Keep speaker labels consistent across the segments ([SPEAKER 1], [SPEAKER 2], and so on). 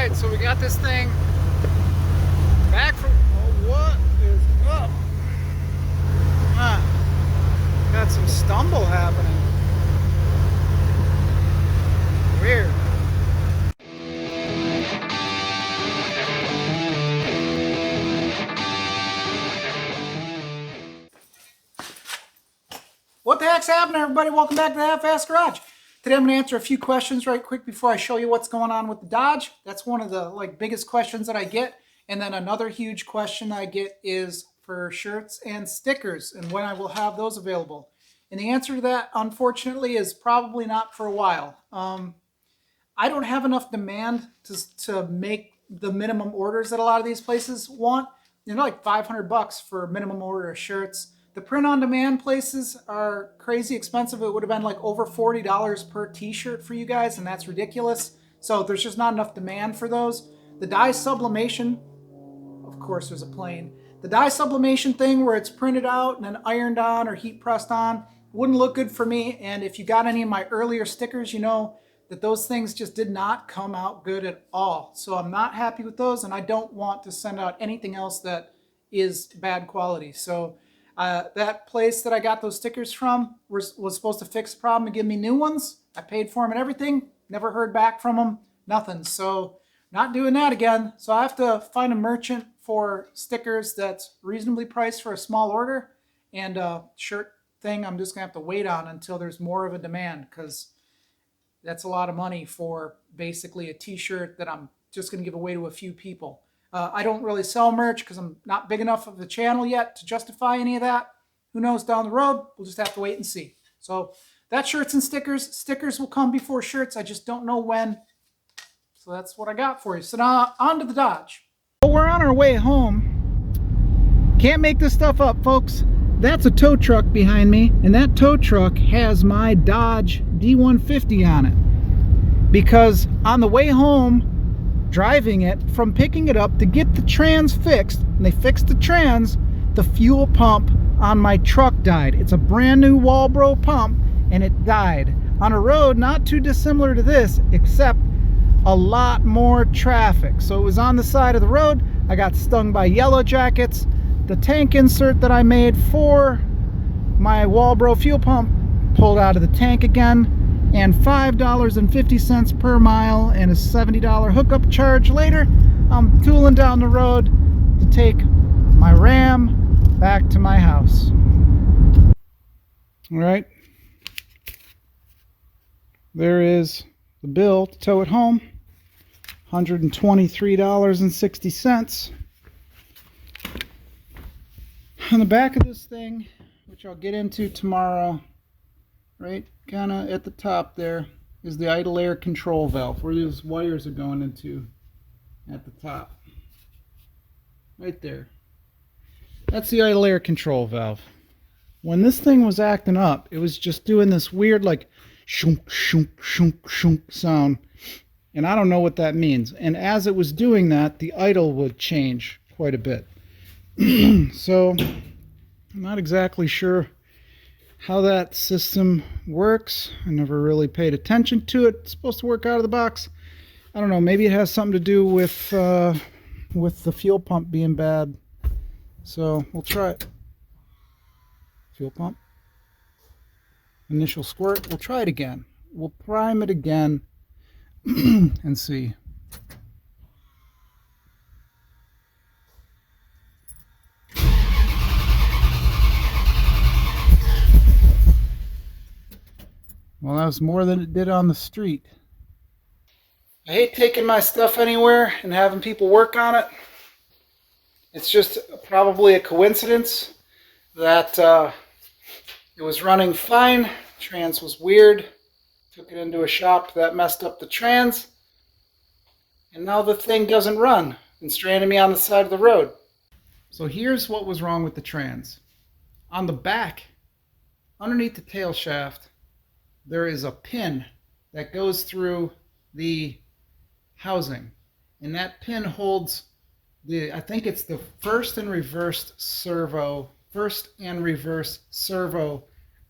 [SPEAKER 1] Alright, so we got this thing back from, oh, what is up? Got some stumble happening. Weird. What the heck's happening, everybody? Welcome back to the Half-Assed Garage. Today I'm going to answer a few questions right quick before I show you what's going on with the Dodge. That's one of the biggest questions that I get. And then another huge question I get is for shirts and stickers and when I will have those available. And the answer to that, unfortunately, is probably not for a while. I don't have enough demand to make the minimum orders that a lot of these places want. They're like $500 for minimum order of shirts. The print-on-demand places are crazy expensive. It would have been like over $40 per t-shirt for you guys, and that's ridiculous. So there's just not enough demand for those. The dye sublimation, of course there's a plane. The dye sublimation thing where it's printed out and then ironed on or heat pressed on wouldn't look good for me. And if you got any of my earlier stickers, you know that those things just did not come out good at all. So I'm not happy with those, and I don't want to send out anything else that is bad quality. So that place that I got those stickers from was supposed to fix the problem and give me new ones. I paid for them and everything. Never heard back from them. Nothing. So not doing that again. So I have to find a merchant for stickers that's reasonably priced for a small order. And shirt thing I'm just going to have to wait on until there's more of a demand, because that's a lot of money for basically a t-shirt that I'm just going to give away to a few people. I don't really sell merch because I'm not big enough of a channel yet to justify any of that. Who knows down the road? We'll just have to wait and see. So that's shirts and stickers. Stickers will come before shirts. I just don't know when. So that's what I got for you. So now on to the Dodge. So we're on our way home. Can't make this stuff up, folks. That's a tow truck behind me, and that tow truck has my Dodge D150 on it. Because on the way home, driving it from picking it up to get the trans fixed, and they fixed the trans, the fuel pump on my truck died. It's a brand new Walbro pump, and it died on a road not too dissimilar to this, except a lot more traffic. So it was on the side of the road. I got stung by yellow jackets. The tank insert that I made for my Walbro fuel pump pulled out of the tank again. And $5.50 per mile and a $70 hookup charge later, I'm tooling down the road to take my Ram back to my house. All right, there is the bill to tow it home, $123.60. On the back of this thing, which I'll get into tomorrow, right kind of at the top there, is the idle air control valve, where those wires are going into at the top. Right there. That's the idle air control valve. When this thing was acting up, it was just doing this weird like shunk, shunk, shunk, shunk sound. And I don't know what that means. And as it was doing that, the idle would change quite a bit. So I'm not exactly sure how that system works. I never really paid attention to it. It's supposed to work out of the box. I don't know, maybe it has something to do with the fuel pump being bad. So we'll try it. Fuel pump. Initial squirt. We'll try it again. We'll prime it again and see. Well, that was more than it did on the street. I hate taking my stuff anywhere and having people work on it. It's just probably a coincidence that it was running fine. Trans was weird. Took it into a shop that messed up the trans. And now the thing doesn't run and stranded me on the side of the road. So here's what was wrong with the trans. On the back, underneath the tail shaft, there is a pin that goes through the housing, and that pin holds I think it's the first and reverse servo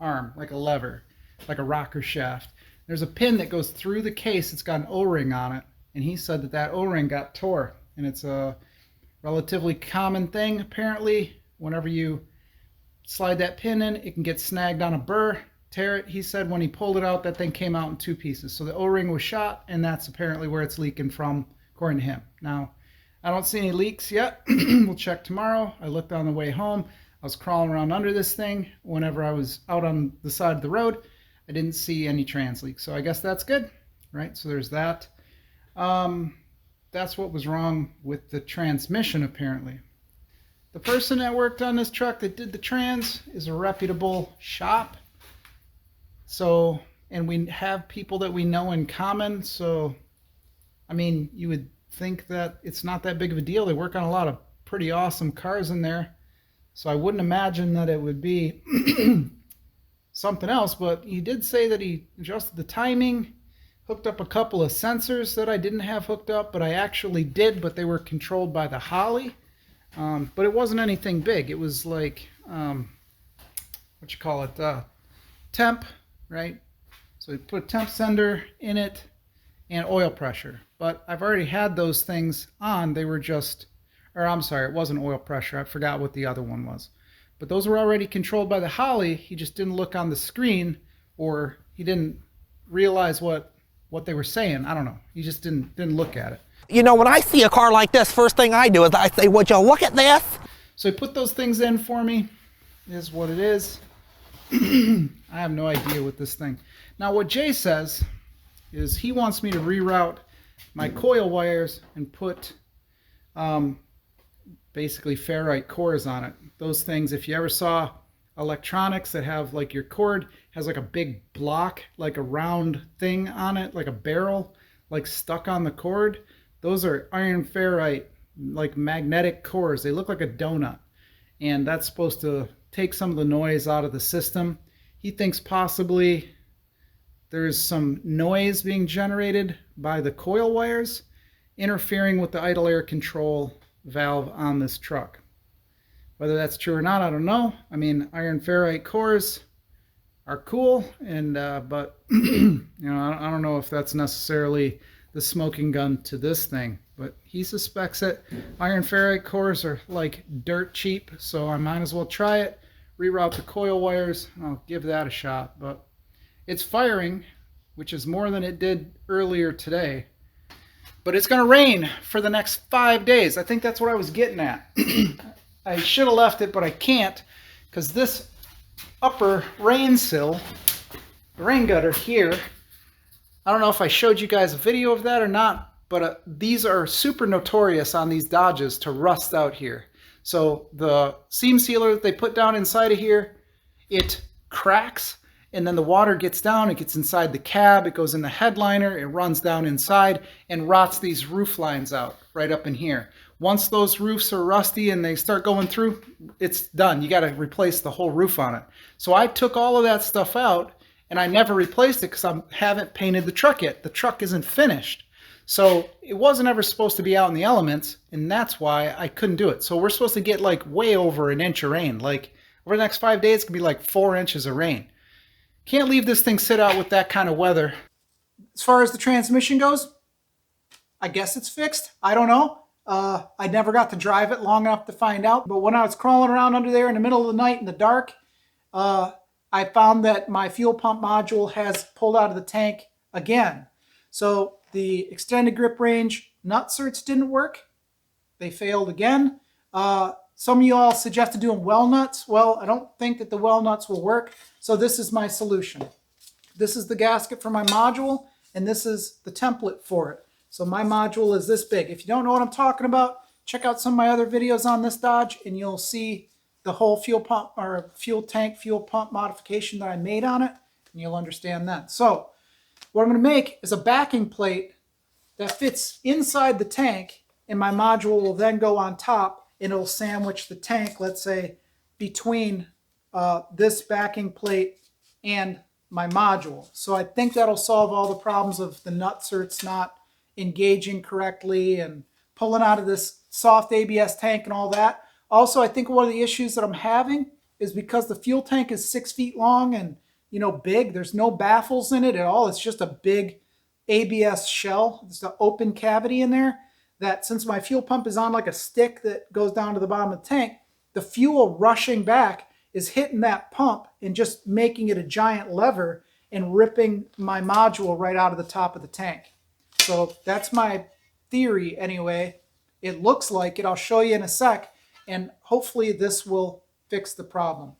[SPEAKER 1] arm, like a lever, like a rocker shaft. There's a pin that goes through the case. It's got an O-ring on it, and he said that that O-ring got tore, and it's a relatively common thing apparently. Whenever you slide that pin in, it can get snagged on a burr, tear it. He said when he pulled it out, that thing came out in 2 pieces. So the O-ring was shot, and that's apparently where it's leaking from, according to him. Now, I don't see any leaks yet. We'll check tomorrow. I looked on the way home. I was crawling around under this thing. Whenever I was out on the side of the road, I didn't see any trans leaks. So I guess that's good, right? So there's that. That's what was wrong with the transmission, apparently. The person that worked on this truck that did the trans is a reputable shop. So, and we have people that we know in common. So, I mean, you would think that it's not that big of a deal. They work on a lot of pretty awesome cars in there. So I wouldn't imagine that it would be something else. But he did say that he adjusted the timing, hooked up a couple of sensors that I didn't have hooked up, but I actually did, but they were controlled by the Holly. But it wasn't anything big. It was like, temp, right? So you put a temp sender in it and oil pressure. But I've already had those things on. They were just, or I'm sorry, it wasn't oil pressure. I forgot what the other one was. But those were already controlled by the Holly. He just didn't look on the screen, or he didn't realize what they were saying. I don't know. He just didn't look at it.
[SPEAKER 2] You know, when I see a car like this, first thing I do is I say, would you look at this?
[SPEAKER 1] So he put those things in for me. Is what it is. I have no idea what this thing. Now what Jay says is he wants me to reroute my coil wires and put basically ferrite cores on it. Those things, if you ever saw electronics that have like your cord has like a big block, like a round thing on it, like a barrel, like stuck on the cord. Those are iron ferrite, like magnetic cores. They look like a donut. And that's supposed to take some of the noise out of the system. He thinks possibly there's some noise being generated by the coil wires interfering with the idle air control valve on this truck. Whether that's true or not, I don't know. I mean, iron ferrite cores are cool, and but you know, I don't know if that's necessarily the smoking gun to this thing, but he suspects it. Iron ferrite cores are like dirt cheap, so I might as well try it. Reroute the coil wires. I'll give that a shot, but it's firing, which is more than it did earlier today. But it's going to rain for the next 5 days. I think that's what I was getting at. I should have left it, but I can't, because this upper rain sill, the rain gutter here, I don't know if I showed you guys a video of that or not, but these are super notorious on these Dodges to rust out here. So the seam sealer that they put down inside of here, it cracks, and then the water gets down, it gets inside the cab, it goes in the headliner, it runs down inside and rots these roof lines out right up in here. Once those roofs are rusty and they start going through, it's done. You got to replace the whole roof on it. So I took all of that stuff out, and I never replaced it because I haven't painted the truck yet. The truck isn't finished. So it wasn't ever supposed to be out in the elements, and that's why I couldn't do it. So we're supposed to get like way over an inch of rain. Like over the next 5 days, it's going to be like 4 inches of rain. Can't leave this thing sit out with that kind of weather. As far as the transmission goes, I guess it's fixed. I don't know. I never got to drive it long enough to find out. But when I was crawling around under there in the middle of the night in the dark, I found that my fuel pump module has pulled out of the tank again. So the extended grip range nut certs didn't work. They failed again. Some of you all suggested doing well nuts. Well, I don't think that the well nuts will work. So this is my solution. This is the gasket for my module, and this is the template for it. So my module is this big. If you don't know what I'm talking about, check out some of my other videos on this Dodge, and you'll see the whole fuel pump or fuel tank, fuel pump modification that I made on it, and you'll understand that. So what I'm going to make is a backing plate that fits inside the tank, and my module will then go on top, and it'll sandwich the tank, let's say, between this backing plate and my module. So I think that'll solve all the problems of the nut certs not engaging correctly and pulling out of this soft ABS tank and all that. Also, I think one of the issues that I'm having is because the fuel tank is 6 feet long and, you know, big, there's no baffles in it at all. It's just a big ABS shell. It's the open cavity in there that, since my fuel pump is on like a stick that goes down to the bottom of the tank, the fuel rushing back is hitting that pump and just making it a giant lever and ripping my module right out of the top of the tank. So that's my theory anyway. It looks like it. I'll show you in a sec, and hopefully this will fix the problem.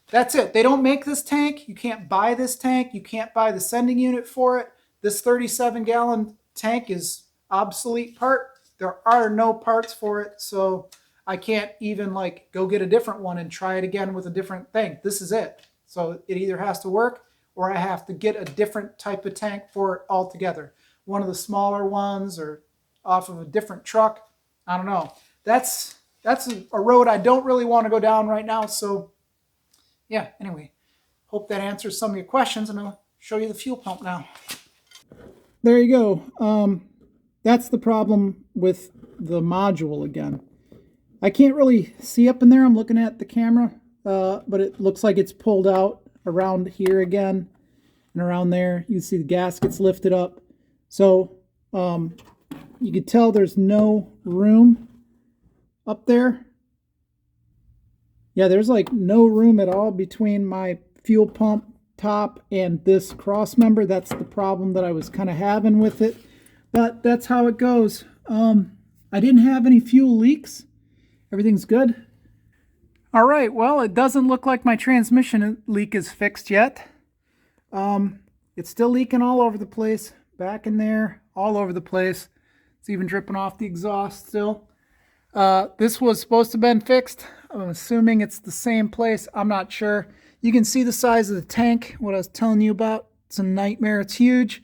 [SPEAKER 1] That's it. They don't make this tank. You can't buy this tank. You can't buy the sending unit for it. This 37-gallon tank is obsolete part. There are no parts for it, so I can't even like go get a different one and try it again with a different thing. This is it. So it either has to work or I have to get a different type of tank for it altogether. One of the smaller ones or off of a different truck. I don't know. That's a road I don't really want to go down right now. So yeah, anyway, hope that answers some of your questions, and I'll show you the fuel pump now. There you go. That's the problem with the module again. I can't really see up in there. I'm looking at the camera, but it looks like it's pulled out around here again and around there. You see the gaskets lifted up. So you can tell there's no room up there. Yeah, there's like no room at all between my fuel pump top and this cross member. That's the problem that I was kind of having with it. But that's how it goes. I didn't have any fuel leaks. Everything's good. All right, well, it doesn't look like my transmission leak is fixed yet. It's still leaking all over the place. Back in there, all over the place. It's even dripping off the exhaust still. This was supposed to have been fixed. I'm assuming it's the same place. I'm not sure. You can see the size of the tank, what I was telling you about. It's a nightmare. It's huge.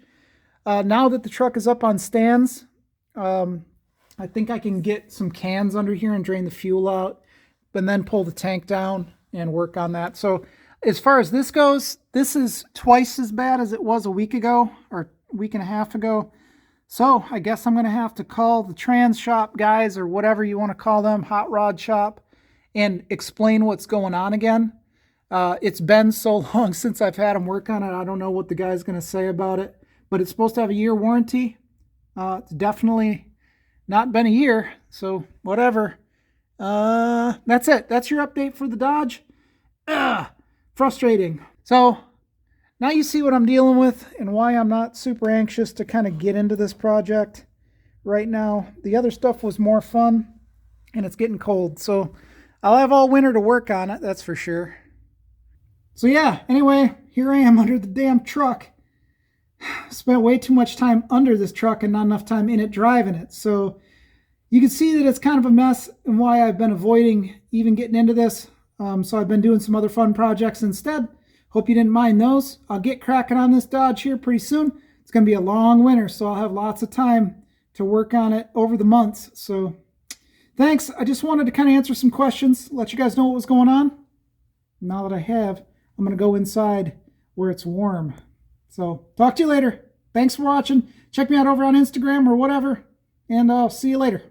[SPEAKER 1] Now that the truck is up on stands, I think I can get some cans under here and drain the fuel out, but then pull the tank down and work on that. So as far as this goes, this is twice as bad as it was a week ago or a week and a half ago. So I guess I'm going to have to call the trans shop guys or whatever you want to call them, hot rod shop, and explain what's going on again. It's been so long since I've had them work on it. I don't know what the guy's going to say about it, but it's supposed to have a year warranty. It's definitely not been a year, so whatever. That's it. That's your update for the Dodge. Frustrating. So now you see what I'm dealing with and why I'm not super anxious to kind of get into this project right now. The other stuff was more fun, and it's getting cold, so I'll have all winter to work on it, that's for sure. So yeah, anyway, here I am under the damn truck. Spent way too much time under this truck and not enough time in it driving it. So you can see that it's kind of a mess and why I've been avoiding even getting into this. So I've been doing some other fun projects instead. Hope you didn't mind those. I'll get cracking on this Dodge here pretty soon. It's going to be a long winter, so I'll have lots of time to work on it over the months. So thanks. I just wanted to kind of answer some questions, let you guys know what was going on. Now that I have, I'm going to go inside where it's warm. So talk to you later. Thanks for watching. Check me out over on Instagram or whatever, and I'll see you later.